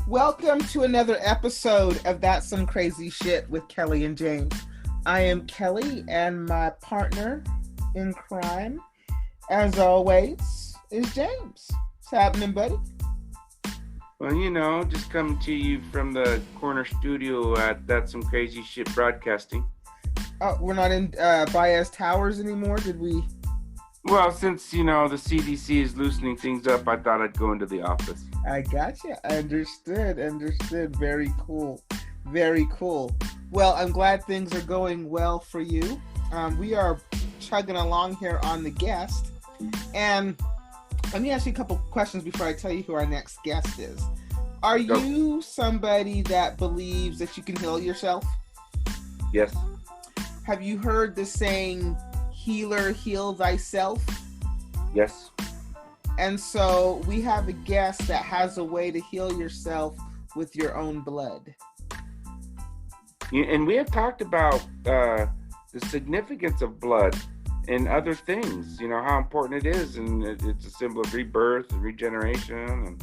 Welcome to another episode of That's Some Crazy Shit with Kelly and James. I am Kelly, and my partner in crime, as always, is James. What's happening, buddy? Well, just coming to you from the corner studio at That's Some Crazy Shit Broadcasting. Oh, we're not in Baez Towers anymore, did we? Well, since, the CDC is loosening things up, I thought I'd go into the office. I gotcha. Understood. Very cool. Well, I'm glad things are going well for you. We are chugging along here on the guest. And let me ask you a couple questions before I tell you who our next guest is. Are you somebody that believes that you can heal yourself? Yes. Have you heard the saying, healer, heal thyself? Yes. And so we have a guest that has a way to heal yourself with your own blood. Yeah, and we have talked about the significance of blood and other things, how important it is. And it's a symbol of rebirth and regeneration.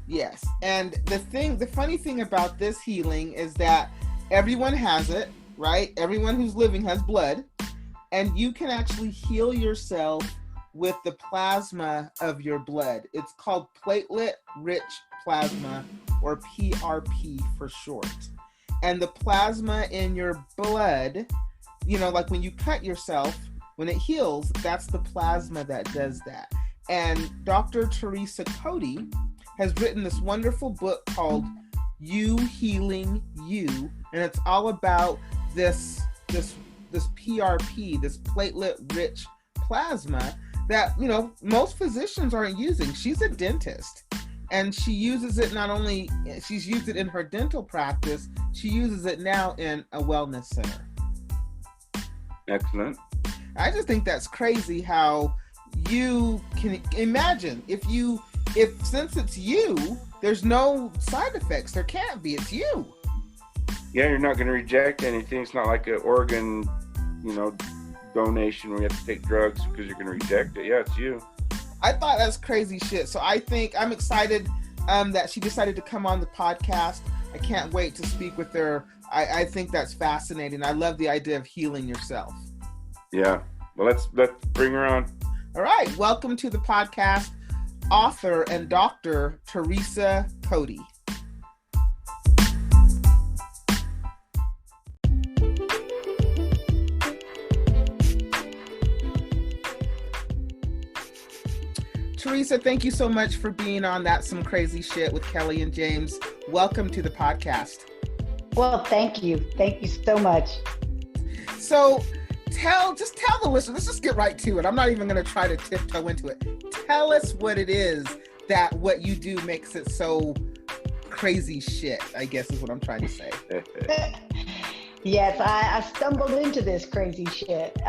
Yes. And the funny thing about this healing is that everyone has it, right? Everyone who's living has blood. And you can actually heal yourself with the plasma of your blood. It's called Platelet Rich Plasma, or PRP for short. And the plasma in your blood, like when you cut yourself, when it heals, that's the plasma that does that. And Dr. Teresa Cody has written this wonderful book called You Healing You. And it's all about this PRP, this platelet rich plasma that, most physicians aren't using. She's a dentist, and she uses it she's used it in her dental practice. She uses it now in a wellness center. Excellent. I just think that's crazy how you can imagine if since it's you, there's no side effects. There can't be. It's you. Yeah, you're not going to reject anything. It's not like an organ, donation where you have to take drugs because you're going to reject it. Yeah, it's you. I thought that's crazy shit. So I'm excited that she decided to come on the podcast. I can't wait to speak with her. I think that's fascinating. I love the idea of healing yourself. Yeah. Well, let's bring her on. All right. Welcome to the podcast, author and Dr. Teresa Cody. Teresa, thank you so much for being on That's Some Crazy Shit with Kelly and James. Welcome to the podcast. Well, thank you. Thank you so much. So tell the listeners, let's just get right to it. I'm not even going to try to tiptoe into it. Tell us what it is that what you do makes it so crazy shit, I guess is what I'm trying to say. Yes, I stumbled into this crazy shit.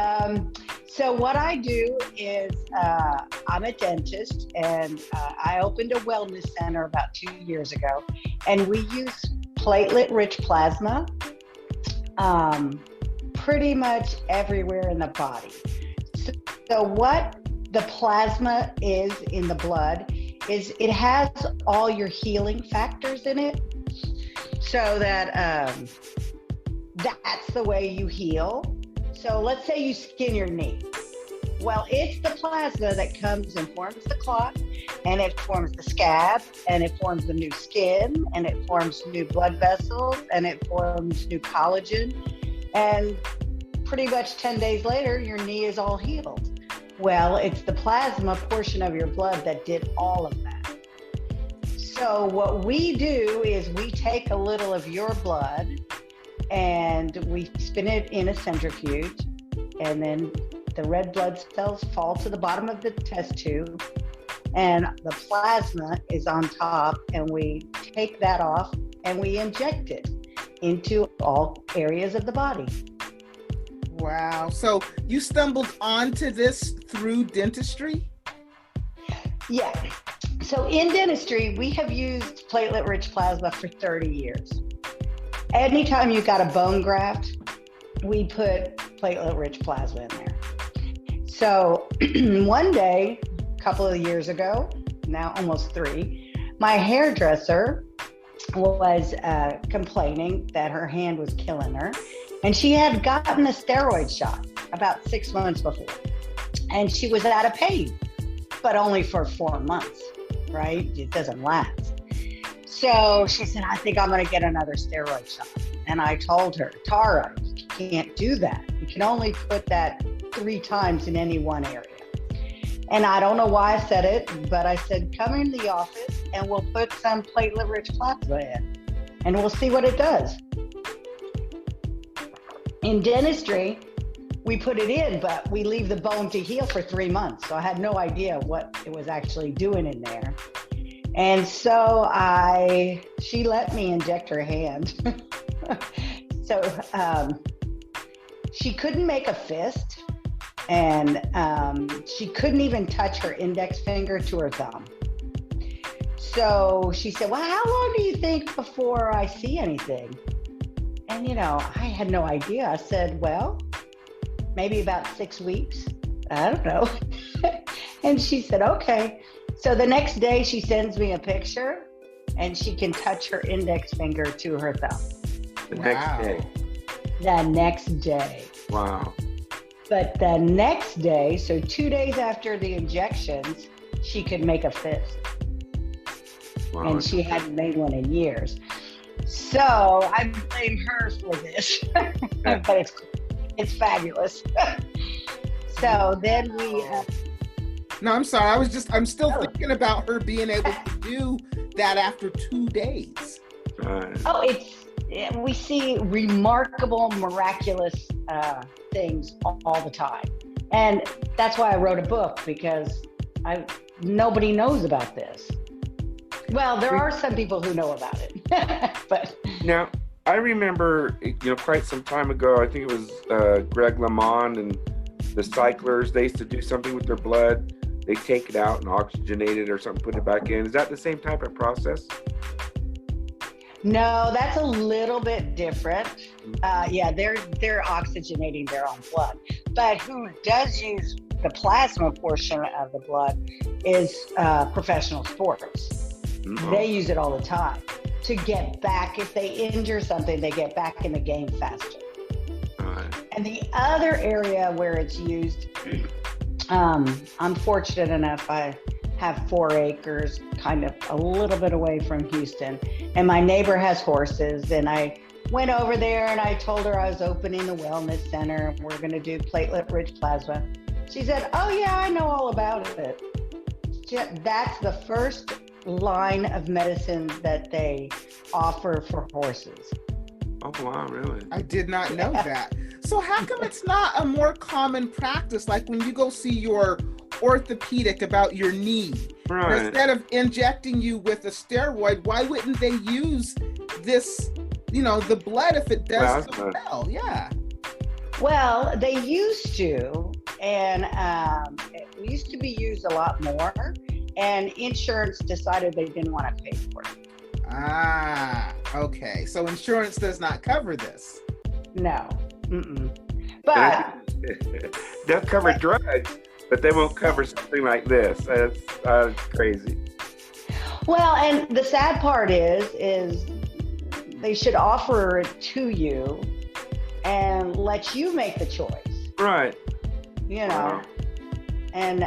So what I do is I'm a dentist, and I opened a wellness center about 2 years ago, and we use platelet rich plasma pretty much everywhere in the body. So what the plasma is in the blood is it has all your healing factors in it, so that that's the way you heal. So let's say you skin your knee. Well, it's the plasma that comes and forms the clot, and it forms the scab, and it forms the new skin, and it forms new blood vessels, and it forms new collagen. And pretty much 10 days later, your knee is all healed. Well, it's the plasma portion of your blood that did all of that. So what we do is we take a little of your blood and we spin it in a centrifuge, and then the red blood cells fall to the bottom of the test tube, and the plasma is on top, and we take that off and we inject it into all areas of the body. Wow. So you stumbled onto this through dentistry? Yeah. So in dentistry, we have used platelet rich plasma for 30 years. Anytime you got a bone graft, we put platelet rich plasma in there. So one day, a couple of years ago, now almost 3, my hairdresser was complaining that her hand was killing her. And she had gotten a steroid shot about 6 months before. And she was out of pain, but only for 4 months, right? It doesn't last. So she said, I think I'm going to get another steroid shot. And I told her, Tara, you can't do that. You can only put that 3 times in any one area. And I don't know why I said it, but I said, come in the office and we'll put some platelet rich plasma in and we'll see what it does. In dentistry, we put it in, but we leave the bone to heal for 3 months. So I had no idea what it was actually doing in there. And so she let me inject her hand. So she couldn't make a fist, and she couldn't even touch her index finger to her thumb. So she said, well, how long do you think before I see anything? And, I had no idea. I said, well, maybe about 6 weeks. I don't know. And she said, okay. So the next day she sends me a picture and she can touch her index finger to her thumb. Next day. The next day. Wow. But the next day, so 2 days after the injections, she could make a fist. Wow. And she hadn't made one in years. So I blame her for this. But it's fabulous. So then we... No, I'm sorry. I'm still thinking about her being able to do that after 2 days. We see remarkable, miraculous things all the time. And that's why I wrote a book, because nobody knows about this. Well, there are some people who know about it. But now, I remember, quite some time ago, I think it was Greg LeMond and the cyclers, they used to do something with their blood. They take it out and oxygenate it or something, put it back in. Is that the same type of process? No, that's a little bit different. They're oxygenating their own blood. But who does use the plasma portion of the blood is professional sports. Mm-hmm. They use it all the time to get back. If they injure something, they get back in the game faster. And the other area where it's used, I'm fortunate enough, I have 4 acres, kind of a little bit away from Houston, and my neighbor has horses, and I went over there and I told her I was opening a wellness center. We're going to do platelet rich plasma. She said, oh yeah, I know all about it. That's the first line of medicine that they offer for horses. Oh wow, really? I did not know that. So how come it's not a more common practice, like when you go see your orthopedic about your knee? Right. Instead of injecting you with a steroid, why wouldn't they use this, the blood if it does so well? Yeah. Well, they used to, and it used to be used a lot more, and insurance decided they didn't want to pay for it. Ah, okay. So insurance does not cover this. No. Mm-mm. But they'll cover drugs, but they won't cover something like this. That's crazy. Well, and the sad part is they should offer it to you and let you make the choice. Right. Wow. And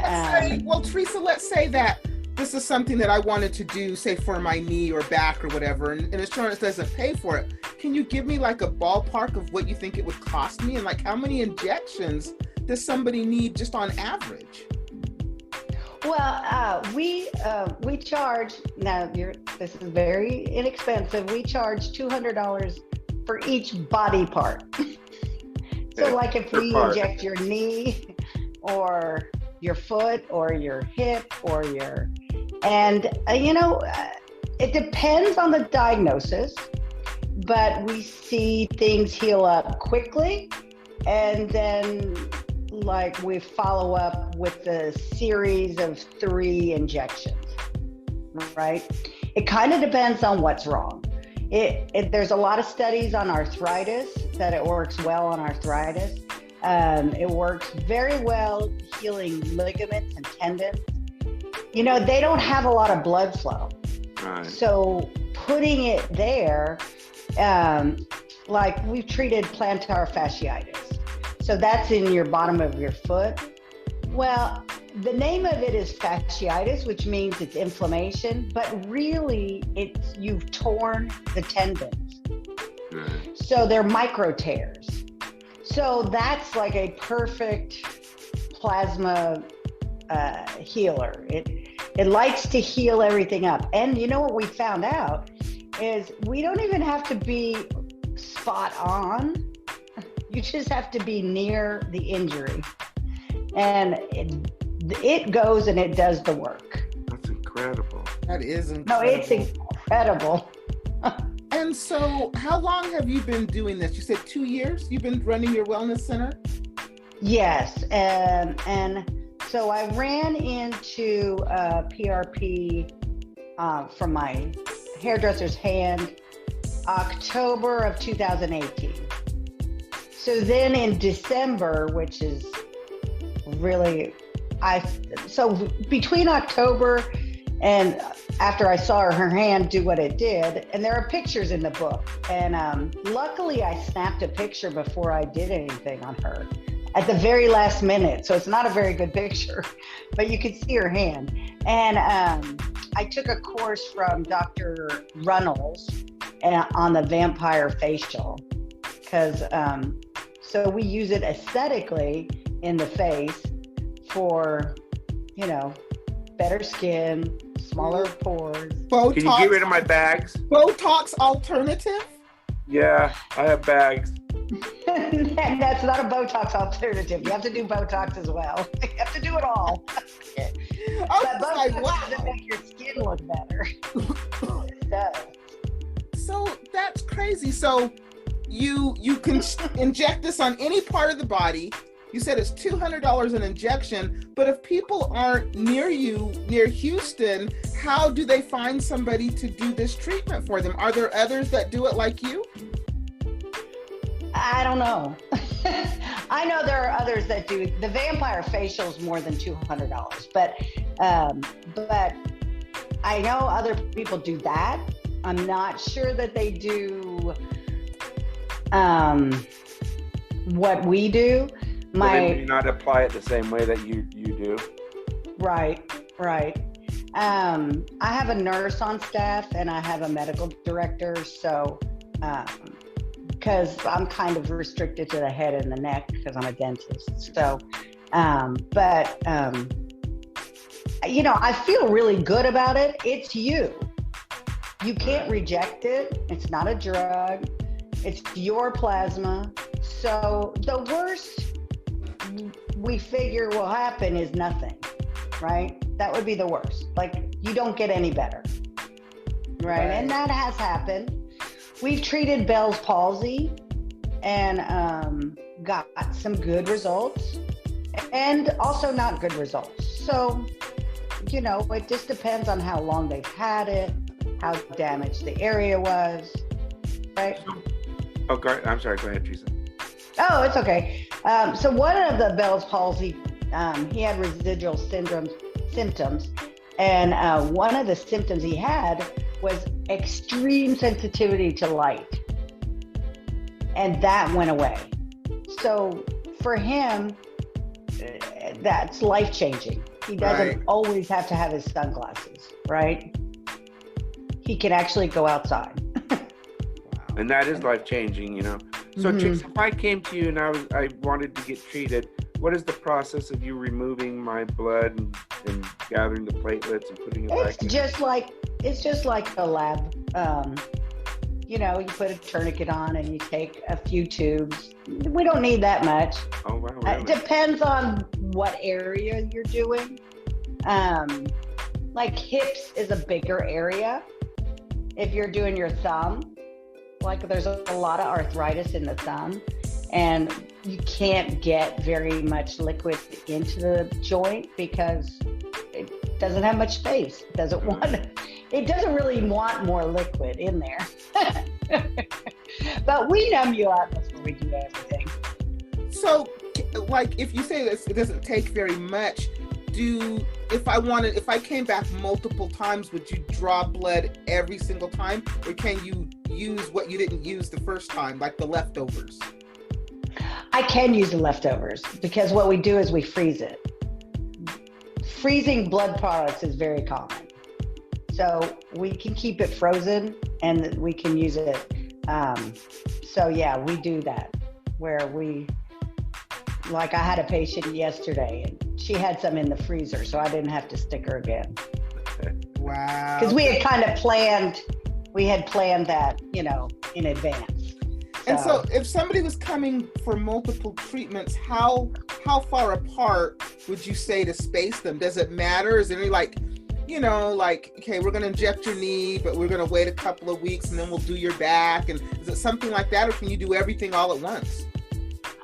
Teresa, let's say that this is something that I wanted to do, say for my knee or back or whatever, and insurance doesn't pay for it. Can you give me like a ballpark of what you think it would cost me, and like how many injections does somebody need just on average? Well, we charge, now this is very inexpensive. We charge $200 for each body part. So like if we inject your knee or your foot or your hip or it depends on the diagnosis, but we see things heal up quickly, and then like we follow up with the series of 3 injections, right? It kind of depends on what's wrong. There's a lot of studies on arthritis that it works well on arthritis. It works very well healing ligaments and tendons. They don't have a lot of blood flow. Right. So putting it there, like we've treated plantar fasciitis. So that's in your bottom of your foot. Well, the name of it is fasciitis, which means it's inflammation, but really you've torn the tendons. So they're micro tears. So that's like a perfect plasma healer. It likes to heal everything up. And you know what we found out is we don't even have to be spot on. You just have to be near the injury. And it goes and it does the work. That's incredible. That is incredible. No, it's incredible. And so how long have you been doing this? You said 2 years you've been running your wellness center? Yes. And so I ran into PRP from my hairdresser's hand October of 2018. So then in December, which is really, so between October and after I saw her hand do what it did, and there are pictures in the book, and luckily I snapped a picture before I did anything on her at the very last minute. So it's not a very good picture, but you can see her hand. And I took a course from Dr. Runnels on the vampire facial, because so we use it aesthetically in the face for, better skin, smaller pores. Botox. Can you get rid of my bags? Botox alternative? Yeah, I have bags. That's not a Botox alternative. You have to do Botox as well. You have to do it all. I But was Botox like, wow. doesn't make your skin look better. It does. So that's crazy. So you can inject this on any part of the body. You said it's $200 an injection, but if people aren't near you, near Houston, how do they find somebody to do this treatment for them? Are there others that do it like you? I don't know. I know there are others that do. The vampire facial is more than $200, but I know other people do that. I'm not sure that they do what we do. They may not apply it the same way that you do. Right. I have a nurse on staff and I have a medical director, so because I'm kind of restricted to the head and the neck because I'm a dentist. So, I feel really good about it. It's you. You can't reject it. It's not a drug. It's your plasma. So the worst we figure will happen is nothing, right? That would be the worst. Like, you don't get any better, right? And that has happened. We've treated Bell's palsy and got some good results and also not good results. So, it just depends on how long they've had it, how damaged the area was, right? Oh, I'm sorry. Go ahead, Teresa. Oh, it's okay. So one of the Bell's palsy, he had residual symptoms, and one of the symptoms he had was extreme sensitivity to light, and that went away. So for him, that's life-changing. He doesn't always have to have his sunglasses, right? He can actually go outside. And that is life-changing, So, Teresa, if I came to you and I wanted to get treated, what is the process of you removing my blood and gathering the platelets and putting it back in? It's just like a lab. You put a tourniquet on and you take a few tubes. We don't need that much. Oh, wow. Really? It depends on what area you're doing. Like hips is a bigger area. If you're doing your thumb, like there's a lot of arthritis in the thumb and you can't get very much liquid into the joint because it doesn't have much space. It doesn't really want more liquid in there. But we numb you up before we do everything. So, like, if you say this, it doesn't take very much, if I came back multiple times, would you draw blood every single time, or can you use what you didn't use the first time, like the leftovers? I can use the leftovers because what we do is we freeze it. Freezing blood products is very common. So we can keep it frozen and we can use it. So yeah, we do that where like I had a patient yesterday and she had some in the freezer, so I didn't have to stick her again. Wow. Because we had planned that, in advance. And so if somebody was coming for multiple treatments, how far apart would you say to space them? Does it matter? Is there any okay, we're going to inject your knee, but we're going to wait a couple of weeks and then we'll do your back? And is it something like that, or can you do everything all at once?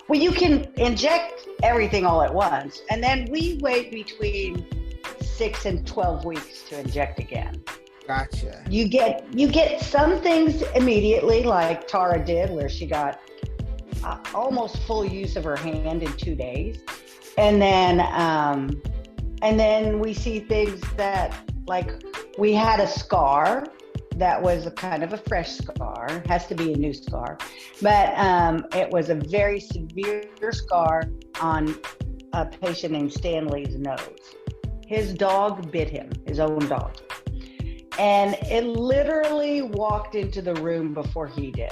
Well, you can inject everything all at once, and then we wait between 6 and 12 weeks to inject again. Gotcha. You get some things immediately, like Tara did, where she got almost full use of her hand in 2 days, and then we see things that, like, we had a scar that was a kind of a fresh scar, has to be a new scar, but it was a very severe scar on a patient named Stanley's nose. His dog bit him, his own dog. And it literally walked into the room before he did.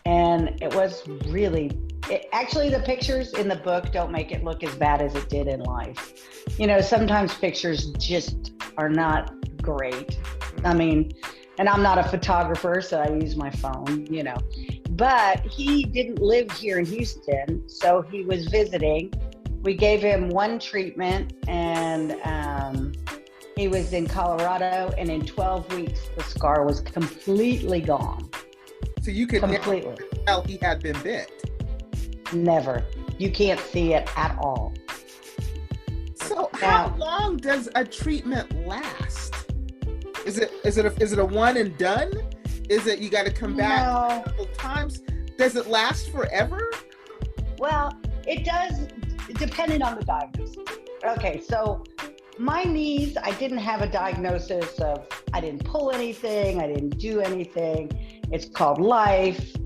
And it was actually the pictures in the book don't make it look as bad as it did in life. Sometimes pictures just are not great. I mean, and I'm not a photographer, so I use my phone, But he didn't live here in Houston, so he was visiting. We gave him one treatment, and he was in Colorado, and in 12 weeks, the scar was completely gone. So you could completely never tell he had been bit? Never. You can't see it at all. So how long does a treatment last? Is it a one and done? Is it you got to come back a couple times? Does it last forever? Well, it does, depending on the diagnosis. Okay, so my knees, I didn't have a diagnosis of, I didn't pull anything, I didn't do anything. It's called life.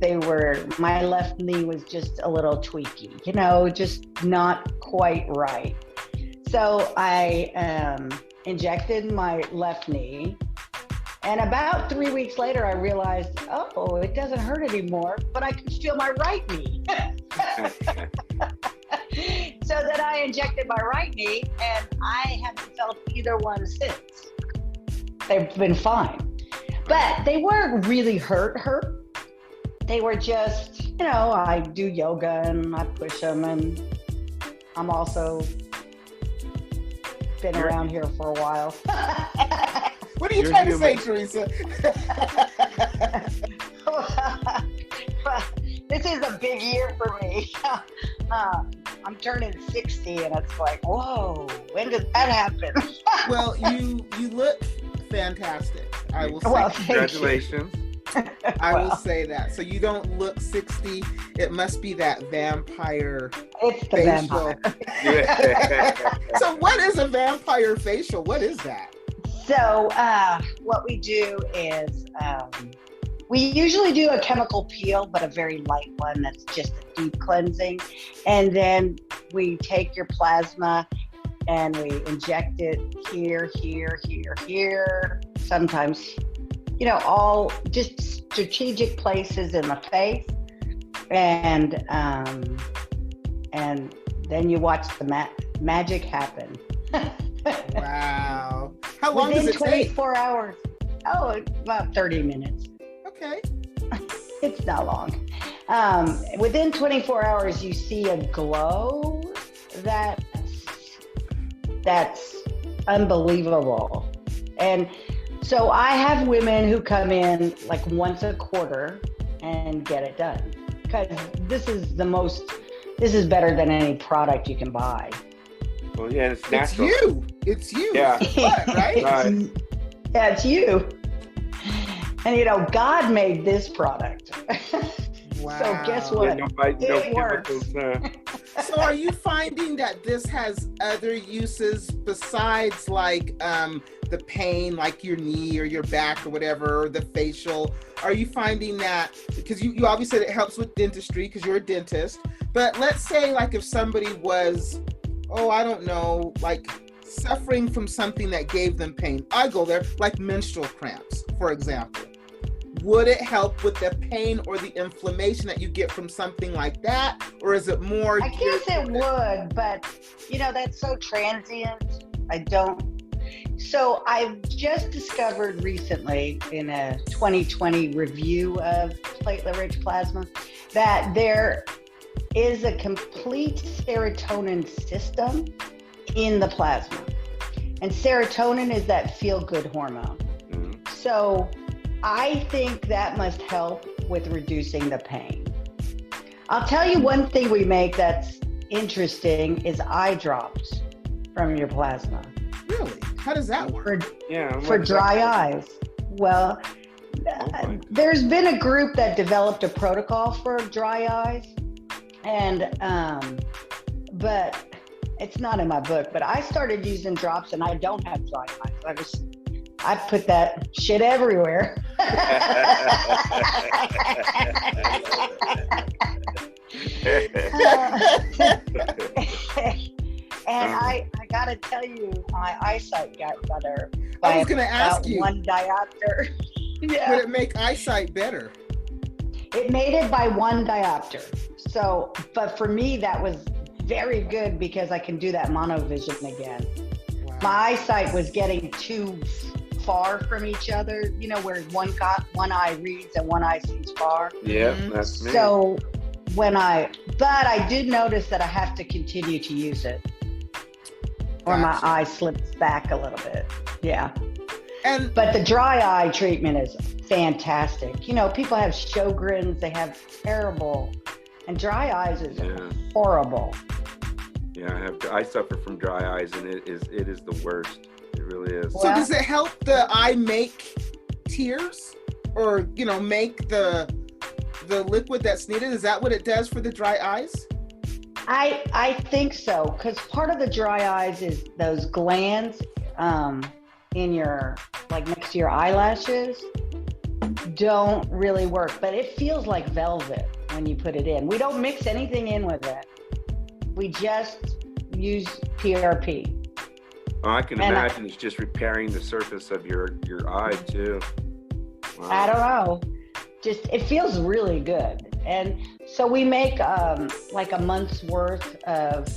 My left knee was just a little tweaky, just not quite right. So I injected my left knee. And about 3 weeks later, I realized, it doesn't hurt anymore, but I can feel my right knee. So then I injected my right knee, and I haven't felt either one since. They've been fine. But they weren't really hurt. They were just, I do yoga and I push them, and I'm also been around here for a while. What are you trying to say, Teresa? This is a big year for me. I'm turning 60, and it's like, whoa, when did that happen? Well, you look fantastic. I will say. Well, congratulations. I will say that. So you don't look 60. It must be that vampire It's the facial. vampire. So what is a vampire facial? What is that? So what we do is we usually do a chemical peel, but a very light one that's just a deep cleansing. And then we take your plasma and we inject it here, here, here, here. Sometimes, all just strategic places in the face. And then you watch the magic happen. Wow. How long does it take? Within 24 hours. Oh, about 30 minutes. Okay. It's not long. Within 24 hours, you see a glow that's unbelievable. And so I have women who come in like once a quarter and get it done, because this is better than any product you can buy. Well, yeah, it's natural. It's you. Yeah. What, right? Right. Yeah, it's you. And God made this product. Wow. So guess what? Yeah, no It works. chemicals, So are you finding that this has other uses besides like the pain, like your knee or your back or whatever, or the facial? Are you finding that, because you obviously said it helps with dentistry because you're a dentist, but let's say like if somebody was, oh, I don't know, like suffering from something that gave them pain. I go there, like menstrual cramps, for example. Would it help with the pain or the inflammation that you get from something like that? Or is it more? I guess it would, but you know, that's so transient. I don't. So I've just discovered recently in a 2020 review of Platelet Rich Plasma that there is a complete serotonin system in the plasma. And serotonin is that feel-good hormone. So I think that must help with reducing the pain. I'll tell you one thing we make that's interesting is eye drops from your plasma. Really? How does that work? For dry eyes. Well, there's been a group that developed a protocol for dry eyes, and but it's not in my book. But I started using drops, and I don't have dry eyes. I put that shit everywhere. And I gotta tell you, my eyesight got better. I was gonna ask you. 1 diopter. Yeah. Would it make eyesight better? It made it by 1 diopter. So, but for me, that was very good because I can do that monovision again. Wow. My eyesight was getting too far from each other, you know, where one eye reads and one eye sees far. Yeah, that's me. So but I did notice that I have to continue to use it, or my eye slips back a little bit. Yeah. But the dry eye treatment is fantastic. You know, people have Sjogren's, they have terrible, and dry eyes is horrible. Yeah, I suffer from dry eyes, and it is the worst. It really is. So does it help the eye make tears, or you know, make the liquid that's needed? Is that what it does for the dry eyes? I think so, because part of the dry eyes is those glands in your, like next to your eyelashes, don't really work, but it feels like velvet when you put it in. We don't mix anything in with it. We just use PRP. Oh, I can imagine it's just repairing the surface of your eye too. Wow. I don't know. Just, it feels really good. And so we make like a month's worth of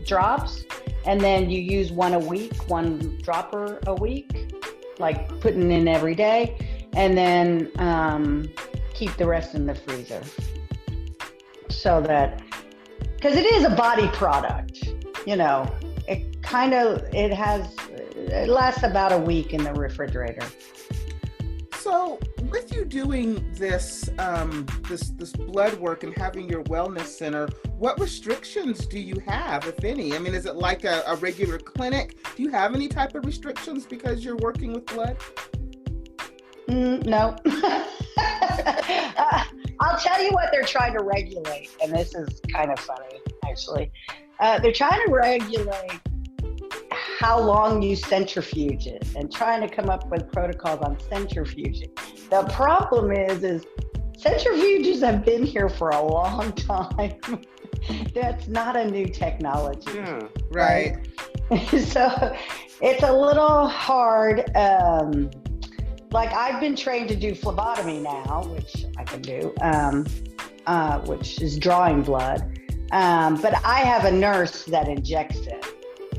drops, and then you use 1 a week, 1 dropper a week, like putting in every day, and then keep the rest in the freezer. So that, because it is a body product, you know, it lasts about a week in the refrigerator. So with you doing this this blood work and having your wellness center, what restrictions do you have, if any? I mean, is it like a regular clinic? Do you have any type of restrictions because you're working with blood? No. I'll tell you what they're trying to regulate, and this is kind of funny, actually. They're trying to regulate how long you centrifuge it, and trying to come up with protocols on centrifuging. The problem is centrifuges have been here for a long time. That's not a new technology. Yeah, right. So it's a little hard. Like, I've been trained to do phlebotomy now, which I can do, which is drawing blood. But I have a nurse that injects it,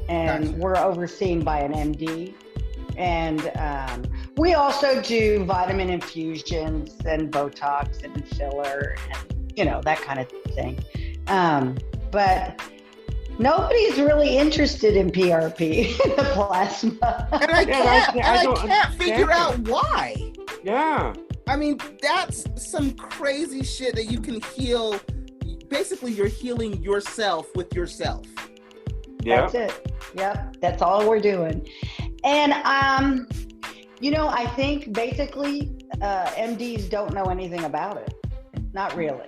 and gotcha. We're overseen by an MD. And we also do vitamin infusions and Botox and filler and, you know, that kind of thing. But nobody's really interested in PRP, the plasma. And I can't figure out why. Yeah. I mean, that's some crazy shit that you can heal. Basically, you're healing yourself with yourself. Yeah. That's it. Yep. That's all we're doing. And, you know, I think basically MDs don't know anything about it. Not really.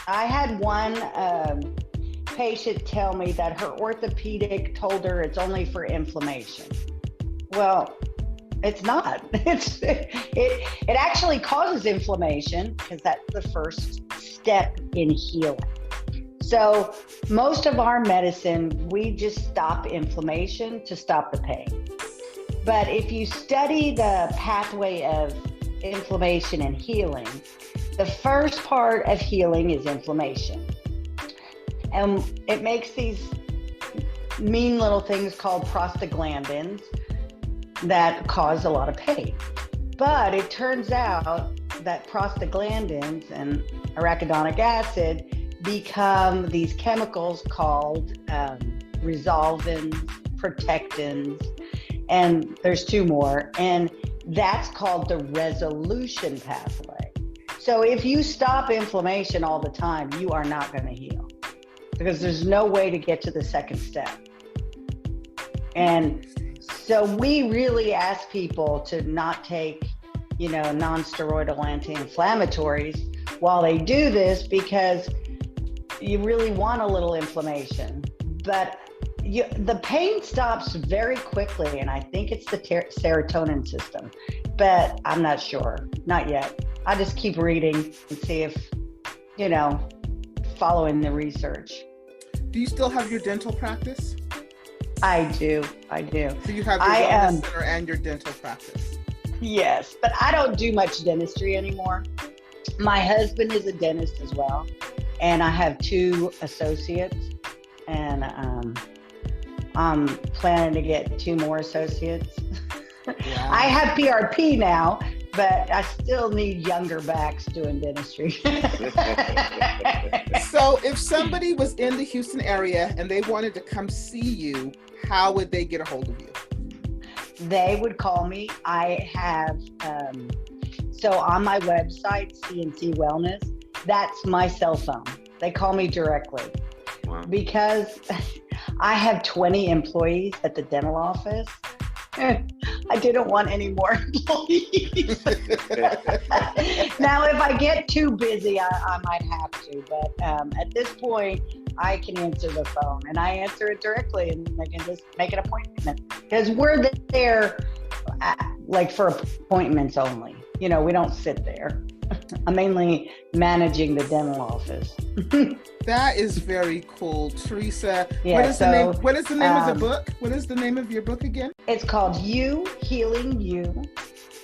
I had one patient tell me that her orthopedic told her it's only for inflammation. Well, it's not. It actually causes inflammation because that's the first step in healing. So most of our medicine, we just stop inflammation to stop the pain. But if you study the pathway of inflammation and healing, the first part of healing is inflammation. And it makes these mean little things called prostaglandins that cause a lot of pain. But it turns out that prostaglandins and arachidonic acid become these chemicals called resolvins, protectins, and there's two more. And that's called the resolution pathway. So if you stop inflammation all the time, you are not going to heal because there's no way to get to the second step. And so we really ask people to not take, non-steroidal anti-inflammatories while they do this because you really want a little inflammation. But the pain stops very quickly, and I think it's the serotonin system, but I'm not sure, not yet. I just keep reading and see if, following the research. Do you still have your dental practice? I do. So you have your wellness center and your dental practice? Yes, but I don't do much dentistry anymore. My husband is a dentist as well, and I have 2 associates, and I'm planning to get 2 more associates. Wow. I have PRP now, but I still need younger backs doing dentistry. So if somebody was in the Houston area and they wanted to come see you, how would they get a hold of you? They would call me. I have, so on my website, CNC Wellness, that's my cell phone. They call me directly. Wow. Because I have 20 employees at the dental office. I didn't want any more employees. Now, if I get too busy, I might have to. But at this point, I can answer the phone, and I answer it directly, and I can just make an appointment. Because we're there, for appointments only. We don't sit there. I'm mainly managing the dental office. That is very cool, Teresa. Yeah, what is the name of the book? What is the name of your book again? It's called You Healing You,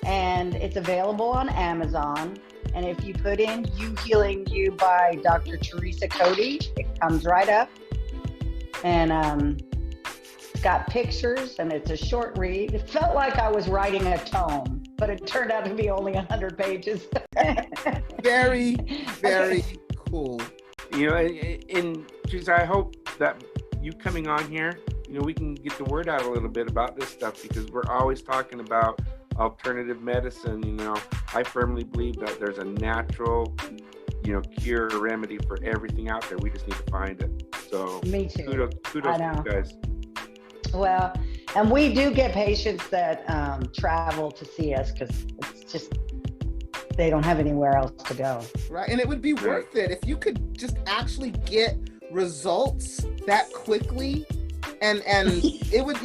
and it's available on Amazon. And if you put in You Healing You by Dr. Teresa Cody, it comes right up. And it's got pictures, and it's a short read. It felt like I was writing a tome, but it turned out to be only 100 pages. Very, very cool. And Teresa, I hope that you coming on here, we can get the word out a little bit about this stuff, because we're always talking about alternative medicine. I firmly believe that there's a natural, cure or remedy for everything out there. We just need to find it. So me too. Kudos to you guys. Well, and we do get patients that travel to see us because it's just, they don't have anywhere else to go. Right. And it would be worth it if you could just actually get results that quickly. And it would,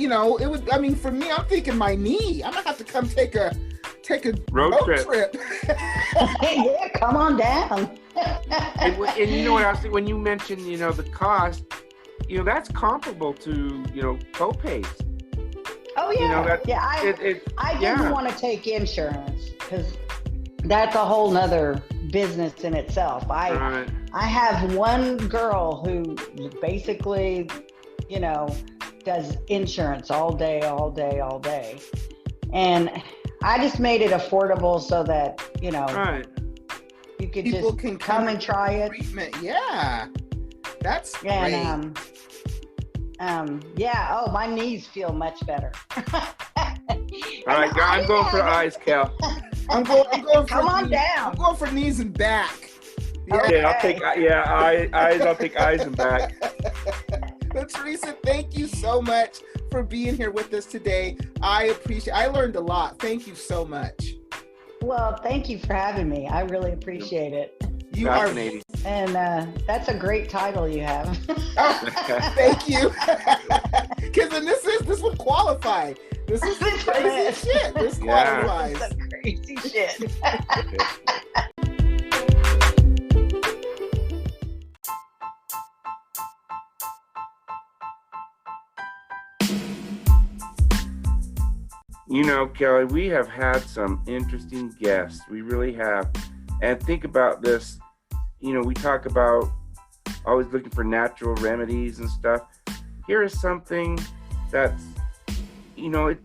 I mean, for me, I'm thinking my knee, I'm gonna have to come take a road trip. Yeah, come on down. and you know what else, when you mentioned, the cost, that's comparable to, co-pays. Oh yeah. I didn't want to take insurance because that's a whole nother business in itself. I have one girl who basically, does insurance all day. And I just made it affordable so that, you could people just can come and try it. Treatment. Yeah. That's great. And, my knees feel much better. All right, I'm going for eyes, Cal. I'm going Come on down. I'm going for knees and back. Yeah, okay. I'll take eyes. I'll take eyes and back. Well, Teresa, thank you so much for being here with us today. I learned a lot. Thank you so much. Well, thank you for having me. I really appreciate it. You fascinating. And that's a great title you have. Thank you. Because this would qualify. This is crazy shit. This qualifies. This is some crazy shit. You know, Kelly, we have had some interesting guests. We really have. And think about this. You know, we talk about always looking for natural remedies and stuff. Here is something that's, you know,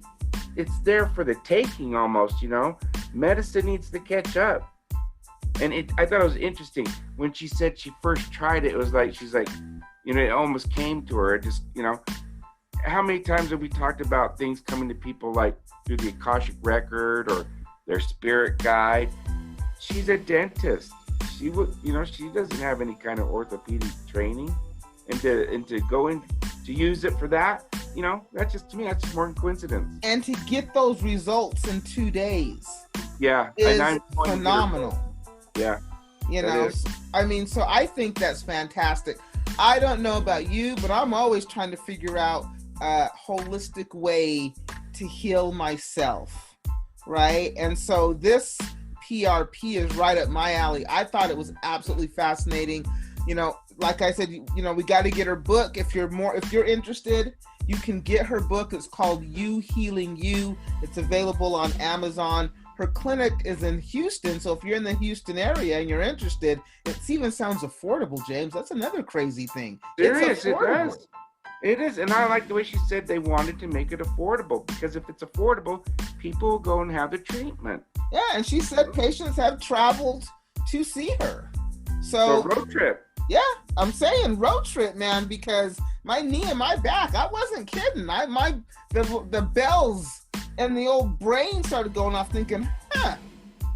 it's there for the taking almost, you know. Medicine needs to catch up. And I thought it was interesting. When she said she first tried it, it was like, she's like, you know, it almost came to her. It just, you know, how many times have we talked about things coming to people like through the Akashic record or their spirit guide? She's a dentist. She would, you know, she doesn't have any kind of orthopedic training, and to go in to use it for that, you know, that's just, to me, that's just more than coincidence. And to get those results in 2 days, yeah, is phenomenal. Yeah, you know, I mean, so I think that's fantastic. I don't know about you, but I'm always trying to figure out a holistic way to heal myself, right? And so this PRP is right up my alley. I thought it was absolutely fascinating. You know, like I said, you know, we got to get her book. If you're interested, you can get her book. It's called You Healing You. It's available on Amazon. Her clinic is in Houston, so if you're in the Houston area and you're interested, it even sounds affordable, James. That's another crazy thing. Serious, it does. It is, and I like the way she said they wanted to make it affordable, because if it's affordable, people will go and have the treatment. Yeah, and she said patients have traveled to see her. So road trip. Yeah, I'm saying road trip, man, because my knee and my back, I wasn't kidding. The bells and the old brain started going off thinking,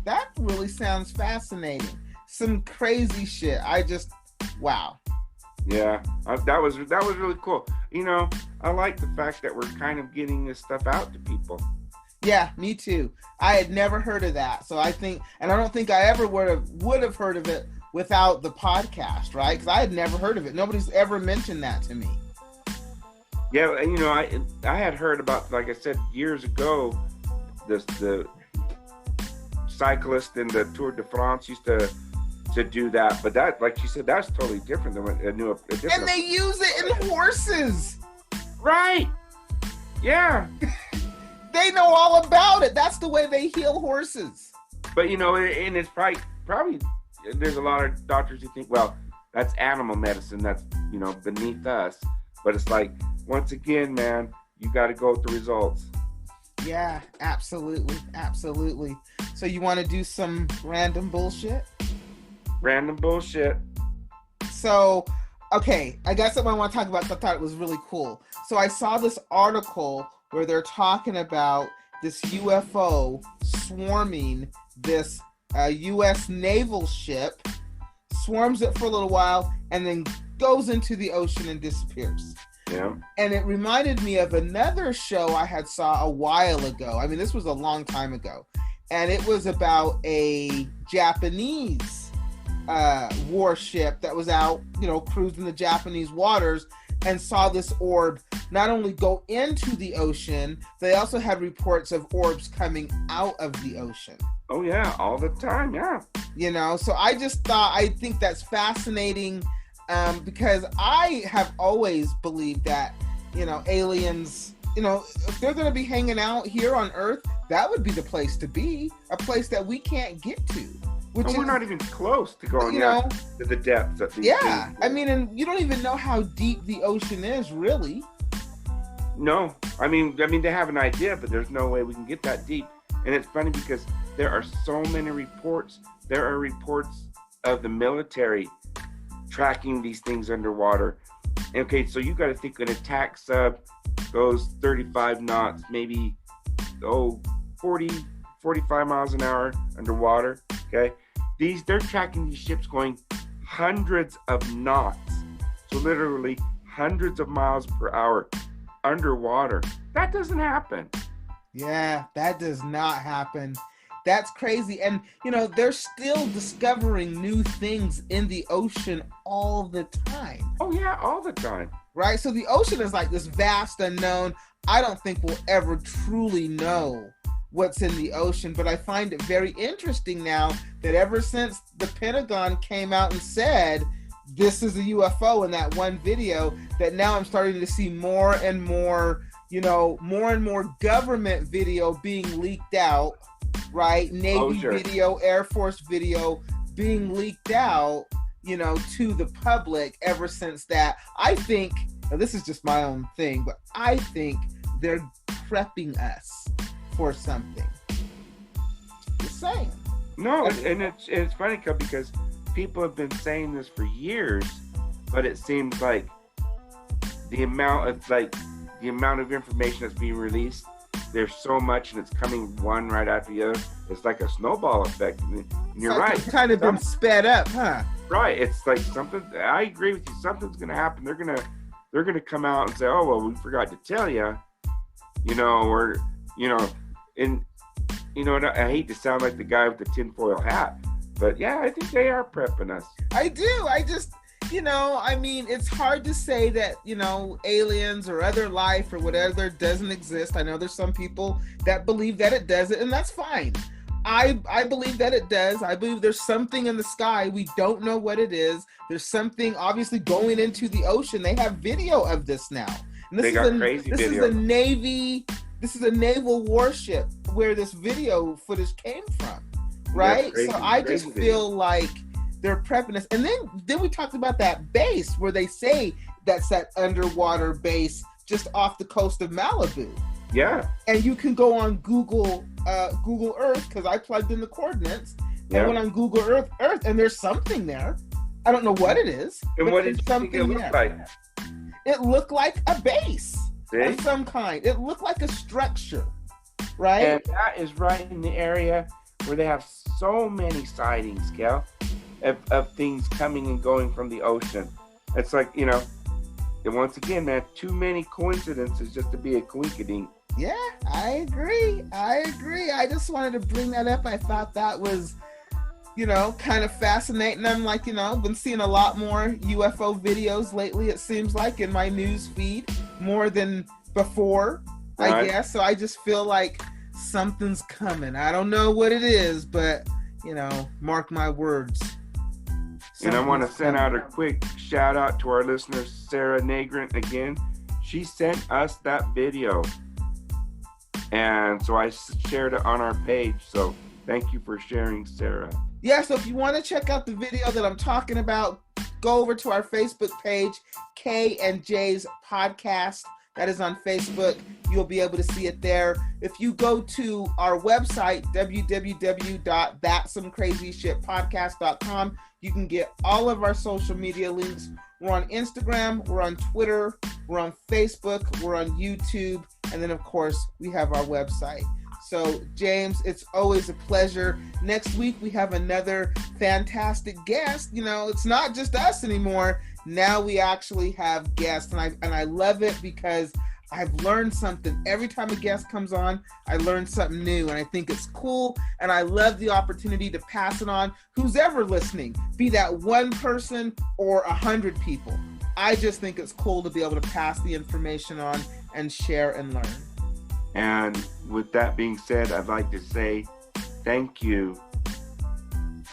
that really sounds fascinating. Some crazy shit. Wow. Yeah, that was really cool. You know, I like the fact that we're kind of getting this stuff out to people. Yeah, me too. I had never heard of that. So I think, and I don't think I ever would have heard of it without the podcast, right? Because I had never heard of it. Nobody's ever mentioned that to me. Yeah, and you know, I had heard about, like I said, years ago, the cyclist in the Tour de France used to do that, but that, like she said, that's totally different than what a different. And they use it in horses, right? Yeah. They know all about it. That's the way they heal horses. But you know, and it's probably there's a lot of doctors who think, well, that's animal medicine, that's, you know, beneath us. But it's like, once again, man, you got to go with the results. Yeah, absolutely. So you want to do some random bullshit? Random bullshit. So, okay, I got something I want to talk about because I thought it was really cool. So I saw this article where they're talking about this UFO swarming this U.S. naval ship, swarms it for a little while, and then goes into the ocean and disappears. Yeah. And it reminded me of another show I had saw a while ago. I mean, this was a long time ago. And it was about a Japanese warship that was out, you know, cruising the Japanese waters and saw this orb not only go into the ocean, they also had reports of orbs coming out of the ocean. Oh yeah, all the time, yeah. You know, so I think that's fascinating, because I have always believed that, you know, aliens, you know, if they're going to be hanging out here on Earth, that would be the place to be, a place that we can't get to. We're not even close to going to the depths of these things. I mean, and you don't even know how deep the ocean is, really. No, I mean they have an idea, but there's no way we can get that deep. And it's funny because there are so many reports. There are reports of the military tracking these things underwater. Okay, so you got to think an attack sub goes 35 knots, maybe 40, 45 miles an hour underwater. Okay, they're tracking these ships going hundreds of knots, so literally hundreds of miles per hour underwater. That doesn't happen. Yeah, that does not happen. That's crazy. And, you know, they're still discovering new things in the ocean all the time. Oh, yeah, all the time. Right? So the ocean is like this vast unknown. I don't think we'll ever truly know what's in the ocean, but I find it very interesting now that ever since the Pentagon came out and said this is a UFO in that one video, that now I'm starting to see more and more, you know, more and more government video being leaked out, right? Navy video, Air Force video being leaked out, you know, to the public ever since that. I think, now this is just my own thing, but I think they're prepping us for something. Just saying. No, and it's funny because people have been saying this for years, but it seems like the amount of information that's being released, there's so much and it's coming one right after the other. It's like a snowball effect. And you're so right. It's kind of been sped up, huh? Right. It's like something. I agree with you. Something's going to happen. They're gonna come out and say, "Oh well, we forgot to tell you," you know, or you know, and you know, I hate to sound like the guy with the tinfoil hat, but yeah, I think they are prepping us. I do. I just, you know, I mean, it's hard to say that, you know, aliens or other life or whatever doesn't exist. I know there's some people that believe that it doesn't, and that's fine. I believe that it does. I believe there's something in the sky. We don't know what it is. There's something obviously going into the ocean. They have video of this now. And this is a naval warship where this video footage came from, right? So I just feel like they're prepping us. And then we talked about that base where they say that's that underwater base just off the coast of Malibu. Yeah. And you can go on Google Earth, because I plugged in the coordinates and went on Google Earth, and there's something there. I don't know what it is. And what did you think it looked like? It looked like a base of some kind. It looked like a structure, right? And that is right in the area where they have so many sightings, Cal, of things coming and going from the ocean. It's like, you know, and once again, man, too many coincidences just to be a coinkydink. Yeah, I agree. I just wanted to bring that up. I thought that was, you know, kind of fascinating. I'm like, you know, been seeing a lot more UFO videos lately, it seems like, in my news feed, more than before, I guess. So I just feel like something's coming. I don't know what it is, but, you know, mark my words. And I want to send out a quick shout out to our listener, Sarah Nagrant, again. She sent us that video. And so I shared it on our page. So thank you for sharing, Sarah. Yeah, so if you want to check out the video that I'm talking about, go over to our Facebook page, K and J's Podcast. That is on Facebook. You'll be able to see it there. If you go to our website, www.thatsomecrazyshitpodcast.com, you can get all of our social media links. We're on Instagram, we're on Twitter, we're on Facebook, we're on YouTube, and then, of course, we have our website. So, James, it's always a pleasure. Next week, we have another fantastic guest. You know, it's not just us anymore. Now we actually have guests, and I love it because I've learned something. Every time a guest comes on, I learn something new, and I think it's cool, and I love the opportunity to pass it on. Who's ever listening, be that one person or 100 people. I just think it's cool to be able to pass the information on and share and learn. And with that being said, I'd like to say thank you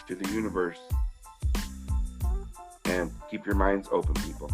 to the universe. And keep your minds open, people.